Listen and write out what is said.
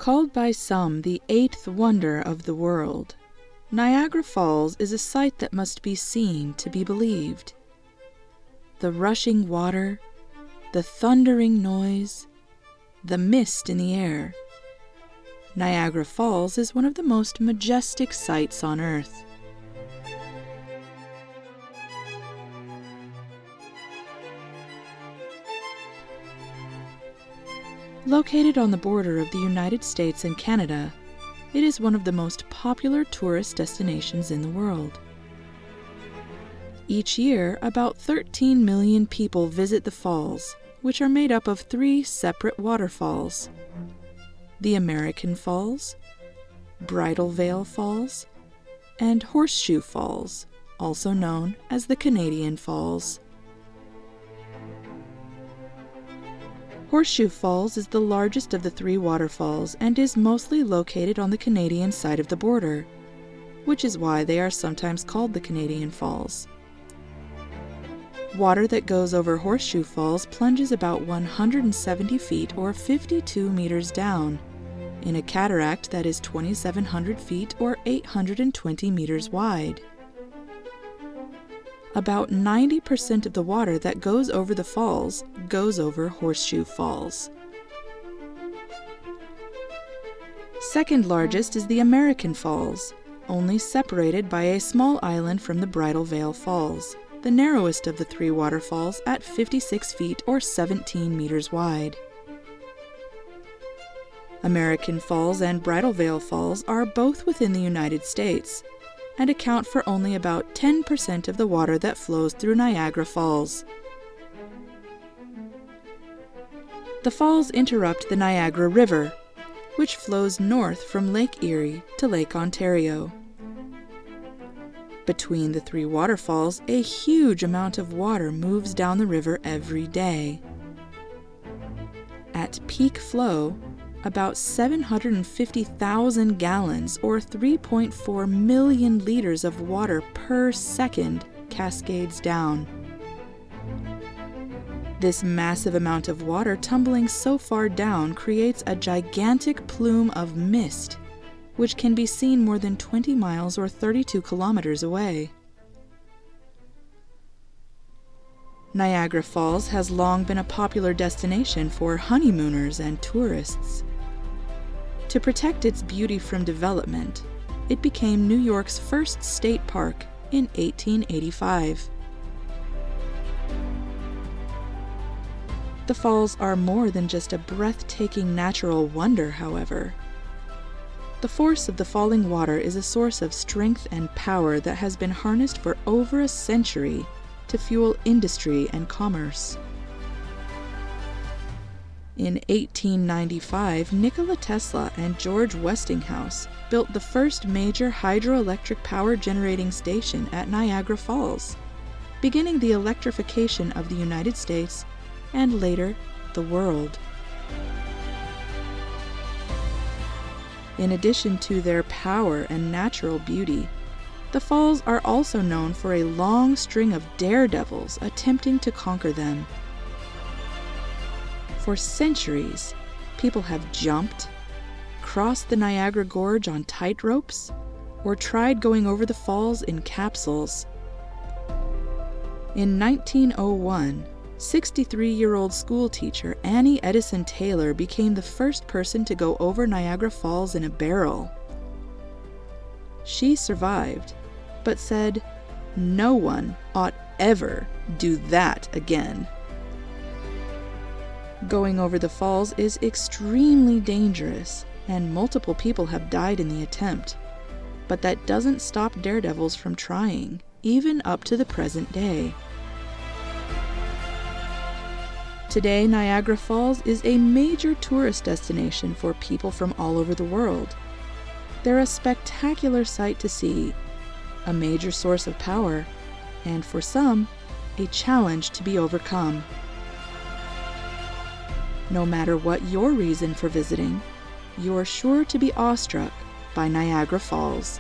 Called by some the eighth wonder of the world, Niagara Falls is a sight that must be seen to be believed. The rushing water, the thundering noise, the mist in the air. Niagara Falls is one of the most majestic sights on Earth. Located on the border of the United States and Canada, it is one of the most popular tourist destinations in the world. Each year, about 13 million people visit the falls, which are made up of 3 separate waterfalls: the American Falls, Bridal Veil Falls, and Horseshoe Falls, also known as the Canadian Falls. Horseshoe Falls is the largest of the 3 waterfalls and is mostly located on the Canadian side of the border, which is why they are sometimes called the Canadian Falls. Water that goes over Horseshoe Falls plunges about 170 feet or 52 meters down, in a cataract that is 2,700 feet or 820 meters wide. About 90% of the water that goes over the falls goes over Horseshoe Falls. Second largest is the American Falls, only separated by a small island from the Bridal Veil Falls, the narrowest of the 3 waterfalls at 56 feet or 17 meters wide. American Falls and Bridal Veil Falls are both within the United States, and account for only about 10% of the water that flows through Niagara Falls. The falls interrupt the Niagara River, which flows north from Lake Erie to Lake Ontario. Between the 3 waterfalls, a huge amount of water moves down the river every day. At peak flow, about 750,000 gallons or 3.4 million liters of water per second cascades down. This massive amount of water tumbling so far down creates a gigantic plume of mist, which can be seen more than 20 miles or 32 kilometers away. Niagara Falls has long been a popular destination for honeymooners and tourists. To protect its beauty from development, it became New York's first state park in 1885. The falls are more than just a breathtaking natural wonder, however. The force of the falling water is a source of strength and power that has been harnessed for over a century to fuel industry and commerce. In 1895, Nikola Tesla and George Westinghouse built the first major hydroelectric power generating station at Niagara Falls, beginning the electrification of the United States and later the world. In addition to their power and natural beauty, the falls are also known for a long string of daredevils attempting to conquer them. For centuries, people have jumped, crossed the Niagara Gorge on tight ropes, or tried going over the falls in capsules. In 1901, 63-year-old schoolteacher Annie Edison Taylor became the first person to go over Niagara Falls in a barrel. She survived, but said, "No one ought ever do that again." Going over the falls is extremely dangerous, and multiple people have died in the attempt. But that doesn't stop daredevils from trying, even up to the present day. Today, Niagara Falls is a major tourist destination for people from all over the world. They're a spectacular sight to see, a major source of power, and for some, a challenge to be overcome. No matter what your reason for visiting, you're sure to be awestruck by Niagara Falls.